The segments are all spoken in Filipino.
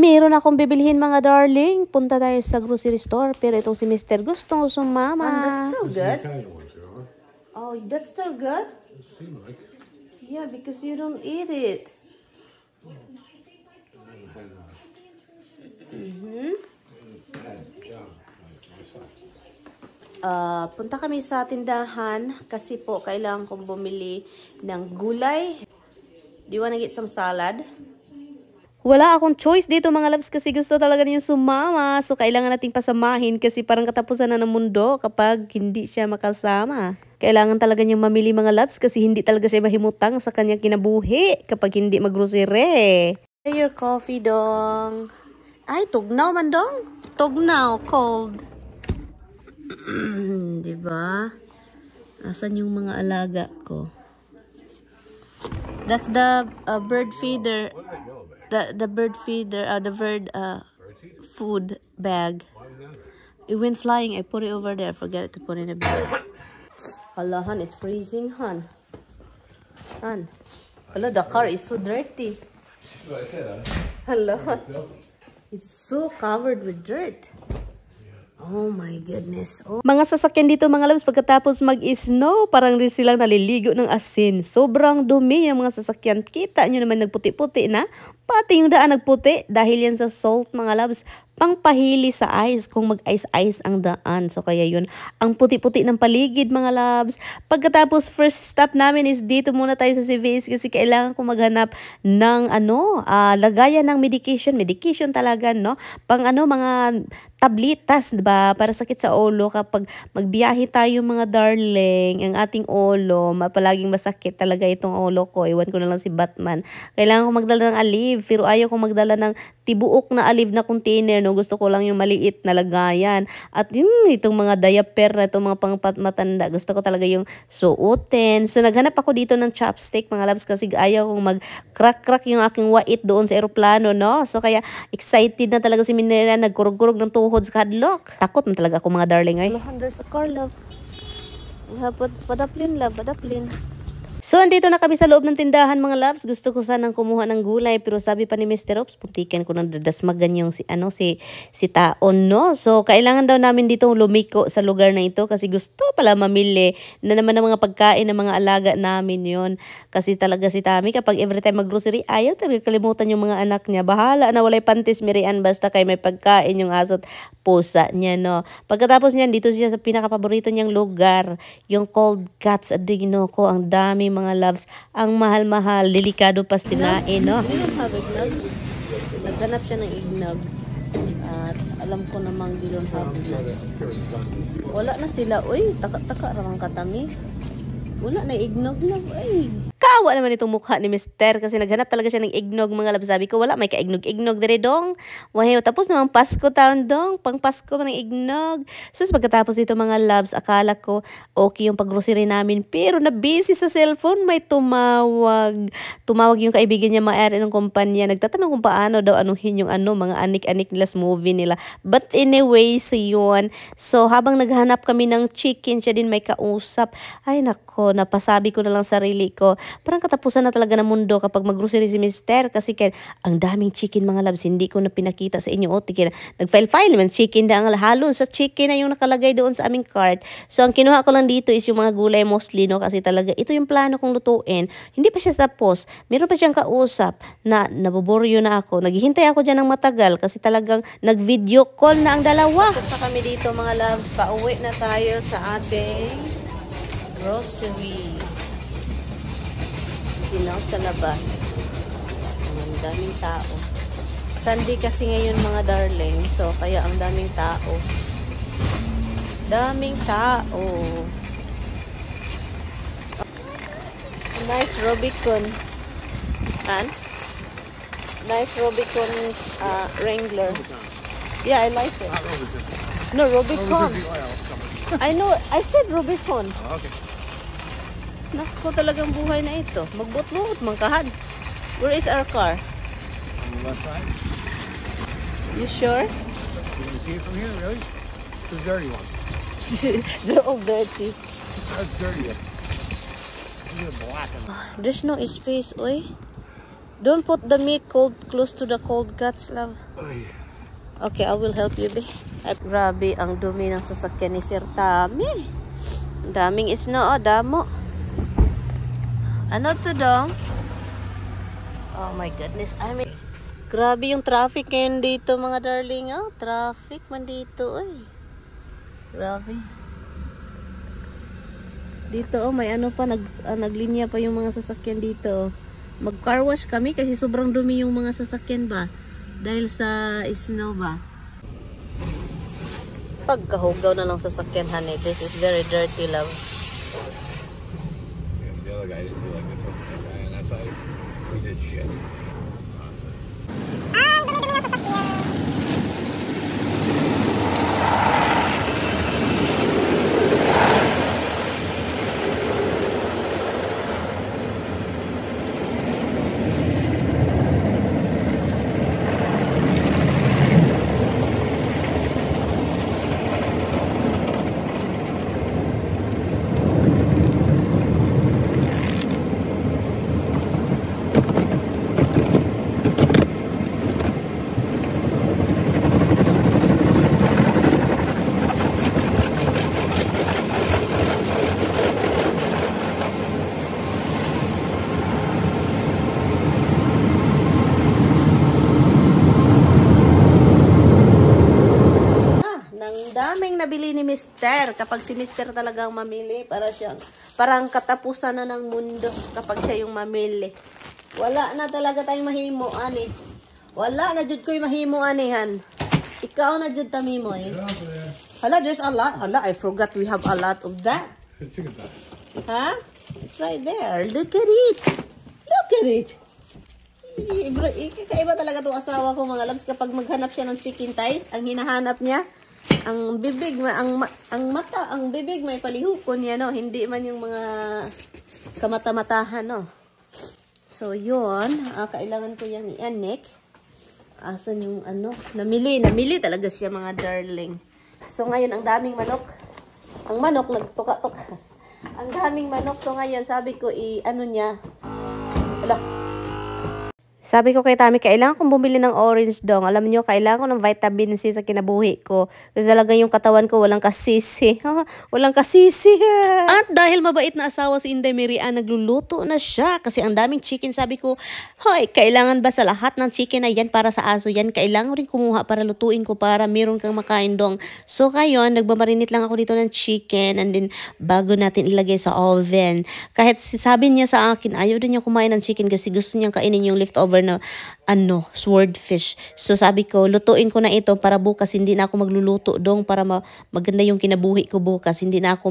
Meron akong bibilhin mga darling. Punta tayo sa grocery store. Pero itong si Mr. gustong sumama. That's still good. Oh, that's still good? Yeah, because you don't eat it. Punta kami sa tindahan kasi po kailangan kong bumili ng gulay. Do you wanna get some salad? Wala akong choice dito mga loves kasi gusto talaga niya sumama. So kailangan nating pasamahin kasi parang katapusan na ng mundo kapag hindi siya makasama. Kailangan talaga niyang mamili mga loves kasi hindi talaga siya mahimutang sa kanyang kinabuhi kapag hindi mag-grocery. Your coffee dong. Ay, tugnaw man dong. Tugnaw, cold. Diba? Asan yung mga alaga ko? That's the bird feeder. The bird feeder, the bird food bag. It went flying. I put it over there. I forgot to put it in the bag. Hala, Han, it's freezing, Han. Han. Hala, the car is so dirty. Hala. It's so covered with dirt. Oh my goodness. Oh. Mga sasakyan dito mga loves pagkatapos mag-snow, parang rin silang naliligo ng asin. Sobrang dumi yung mga sasakyan. Kita nyo naman nagputi-puti na. Pati yung daan nagputi dahil yan sa salt mga loves. Pangpahili sa ice kung mag-ice-ice ang daan. So kaya yun, ang puti-puti ng paligid mga loves. Pagkatapos first stop namin is dito muna tayo sa CVS kasi kailangan ko maghanap ng lagayan ng medication. Medication talaga, no? Pang mga tablitas, diba? Para sakit sa ulo kapag magbiyahe tayo mga darling. Ang ating ulo, palaging masakit talaga itong ulo ko. Iwan ko na lang si Batman. Kailangan ko magdala ng Aleve, pero ayaw ko magdala ng tibuok na Aleve na container, no? Gusto ko lang yung maliit na lagayan. At itong mga diaper na itong mga pangmatanda, gusto ko talaga yung suotin. So naghanap ako dito ng chopstick mga loves kasi ayaw kong mag-crack-crack yung aking wait doon sa eroplano, no? So kaya excited na talaga si Minera, nagkurog-kurog ng tuhod sa kadlock. Takot na talaga ako mga darling ay. There's a car, love. Padaplin, love. Padaplin. So, andito na kami sa loob ng tindahan mga loves. Gusto ko sanang kumuha ng gulay pero sabi pa ni Mr. Ops, puntikan ko nang dadasmagan yung si taon, no? So, kailangan daw namin dito lumiko sa lugar na ito kasi gusto pala mamili na naman ng mga pagkain ng mga alaga namin yon. Kasi talaga si Tami kapag every time mag-grocery, ayaw talaga kalimutan yung mga anak niya. Bahala na walay pantis mirian basta kay may pagkain yung aso't pusa niya, no? Pagkatapos niyan, dito siya sa pinakapaborito niyang lugar, yung Cold Cuts Adigno ko. Ang dami mga loves, ang mahal-mahal, delikado pastinain, no? They don't have eggnog. Naghanap siya ng eggnog. At alam ko namang they don't have eggnog. Wala na sila. Uy, taka-taka ramang katami. Wala na eggnog lang. Uy. Kawa naman itong mukha ni Mr. kasi naghanap talaga siya ng eggnog mga labs. Sabi ko, wala, may ka-eggnog dire dong. Wahew, tapos naman Pasko taon dong. Pang Pasko ng eggnog. So, pagkatapos dito mga labs, akala ko okay yung pag-grocery namin. Pero na-busy sa cellphone, may tumawag. Tumawag yung kaibigan niya, may-ari ng kumpanya. Nagtatanong kung paano daw anuhin yung mga anik-anik nila sa movie nila. But anyway, so yun. So, habang naghanap kami ng chicken, siya din may kausap. Ay, nako, napasabi ko na lang sarili ko. Parang katapusan na talaga ng mundo kapag mag-grocery si Mr. Kasi ang daming chicken mga labs, hindi ko na pinakita sa inyo. Nag-file naman chicken na ang halo sa chicken na yung nakalagay doon sa aming cart. So ang kinuha ko lang dito is yung mga gulay mostly, no? Kasi talaga ito yung plano kong lutuin. Hindi pa siya tapos. Meron pa siyang kausap na nabuboryo na ako. Naghihintay ako dyan ng matagal kasi talagang nag-video call na ang dalawa. Tapos na kami dito mga labs, pauwi na tayo sa ating grocery. Sa labas. Ang daming tao. Sunday kasi ngayon mga darling. So, kaya ang daming tao. Daming tao. Nice Rubicon. Nice Rubicon Wrangler. Yeah, I like it. No, Rubicon. I know. I said Rubicon. Oh, okay. Naku, talagang buhay na ito. Magbot-bot, mangkahan. Where is our car? On the left side. You sure? You can see it from here, really? It's the dirty one. They're all dirty. That's dirty. These are black. There's no space, oy. Don't put the meat close to the cold guts, love. Okay, I will help you, be. Ay, grabe, ang dumi ng sasakyan ni Sir Tami. Daming isno, oh, damo. Ano to, dong? Oh my goodness, grabe yung traffic ngayon dito, mga darling, oh. Traffic man dito, ay. Grabe. Dito, oh, may ano pa, naglinya pa yung mga sasakyan dito, oh. Mag-car wash kami kasi sobrang dumi yung mga sasakyan ba. Dahil sa snow ba. Pagkahugaw na lang sasakyan, honey. This is very dirty, love. Yeah, the other guy didn't do like this one. The guy on that side, he did shit. Nabili ni Mister kapag si Mister talagang mamili para siyang parang katapusan na ng mundo kapag siya yung mamili. Wala na talaga tayong mahimo ani. Wala na jud ko'y mahimo anihan. Ikaw na jud tamimo eh. Hala, there's a lot. Hala, I forgot we have a lot of that. Huh? It's right there. Look at it. Look at it. Kakaiba talaga itong asawa ko, mga loves, kapag maghanap siya ng chicken thighs, ang hinahanap niya ang bibig, ang mata, ang bibig may palihukon niya, no? Hindi man yung mga kamata-matahan, no? So, yun. Kailangan ko yung i-anik. Asan yung ano? Namili talaga siya, mga darling. So, ngayon, ang daming manok. Ang manok, nagtuka-tuka. Ang daming manok. So, ngayon, sabi ko, ano niya. Wala. Sabi ko kay Tami, kailangan kong bumili ng orange dong. Alam niyo, kailangan ko ng vitamin C sa kinabuhi ko. Kasi talaga yung katawan ko walang kasisi. Walang kasisi. At dahil mabait na asawa si Inday Miriam, nagluluto na siya. Kasi ang daming chicken, sabi ko, hoy, kailangan ba sa lahat ng chicken na yan para sa aso yan? Kailangan rin kumuha para lutuin ko para meron kang makain dong. So ngayon, nagbamarinate lang ako dito ng chicken. And then, bago natin ilagay sa oven. Kahit sabi niya sa akin, ayaw din niya kumain ng chicken kasi gusto niyang kainin yung leftover na swordfish. So sabi ko, lutuin ko na ito para bukas hindi na ako magluluto dong para maganda yung kinabuhi ko bukas. Hindi na ako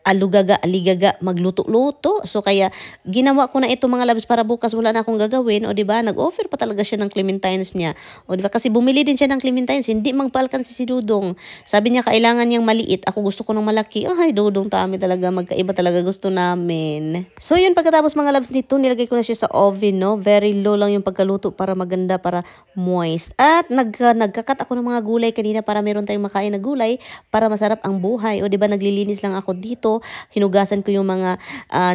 aligaga, magluto-luto. So kaya ginawa ko na ito, mga loves, para bukas wala na akong gagawin. O diba, nag-offer pa talaga siya ng clementines niya. O diba, kasi bumili din siya ng clementines. Hindi magpalkan si Dudong. Sabi niya kailangan niyang maliit. Ako gusto ko ng malaki. Ay, Dudong, Tami talaga. Magkaiba talaga gusto namin. So yun, pagkatapos, mga loves, nito nilagay ko na siya sa oven, no? Very low lang yung pagkaluto para maganda, para moist. At nagkakat ako ng mga gulay kanina para meron tayong makain na gulay para masarap ang buhay. O diba, naglilinis lang ako dito. Hinugasan ko yung mga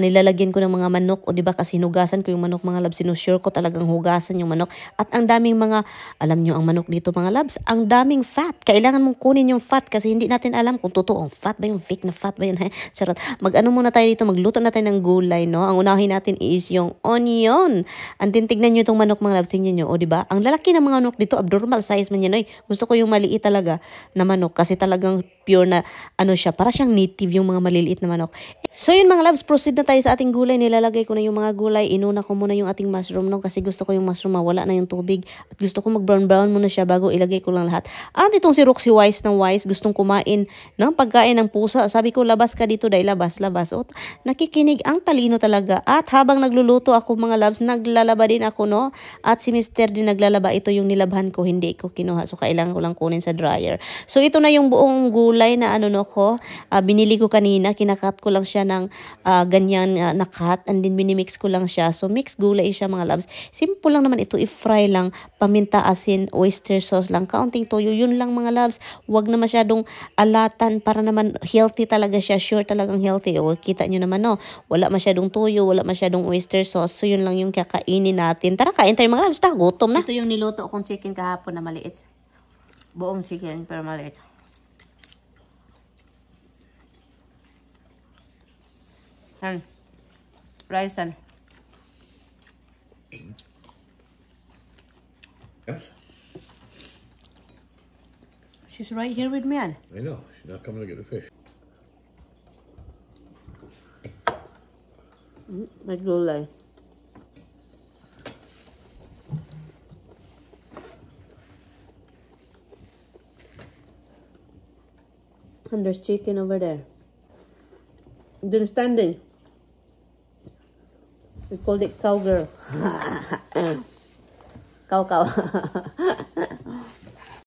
nilalagyan ko ng mga manok, o diba, kasi hinugasan ko yung manok, mga labs. Sinusure ko talagang hugasan yung manok. At ang daming mga, alam nyo ang manok dito, mga labs, ang daming fat. Kailangan mong kunin yung fat kasi hindi natin alam kung totoong fat ba yung fake na fat ba yun. Charot. Mag-ano muna tayo dito, magluto na tayo ng gulay, no? Ang unahin natin is yung onion. Ang tignan nyo itong manok, mga labs, tingnan nyo, o diba, ang lalaki ng mga manok dito, abnormal size man yan. Oy, gusto ko yung maliit talaga na manok kasi talagang pure na ano siya, para siyang native yung mga maliliit na manok. So yun, mga loves, proceed na tayo sa ating gulay. Nilalagay ko na yung mga gulay. Inuna ko muna yung ating mushroom, no? Kasi gusto ko yung mushroom mawala na yung tubig. At gusto ko mag-brown-brown muna siya bago ilagay ko lang lahat. At itong si Roxy Wise ng Wise, gustong kumain ng pagkain ng pusa. Sabi ko, labas ka dito, dahil labas. O, nakikinig, ang talino talaga. At habang nagluluto ako, mga loves, naglalaba din ako, no? At si Mr. din naglalaba. Ito yung nilabhan ko, hindi ko kinuha. So kailangan ko lang kunin sa dryer. So ito na yung buong gulay. gulay na ano no ko, binili ko kanina, kinakat ko lang siya ng ganyan nakat, and then minimix ko lang siya. So mix gulay siya mga loves. Simple lang naman ito, i-fry lang, paminta, asin, oyster sauce lang, kaunting toyo, yun lang mga loves. Huwag na masyadong alatan para naman healthy talaga siya, sure talagang healthy. O kita nyo naman no, wala masyadong toyo, wala masyadong oyster sauce. So yun lang yung kakainin natin. Tara, kain tayo mga loves, gutom na. Ito yung niluto kong chicken kahapon na maliit. Buong chicken pero maliit. Rice and Yes, she's right here with me, Ann. I know. She's not coming to get the fish. Nagulay. And there's chicken over there. Then standing. We called it cowgirl. Cow.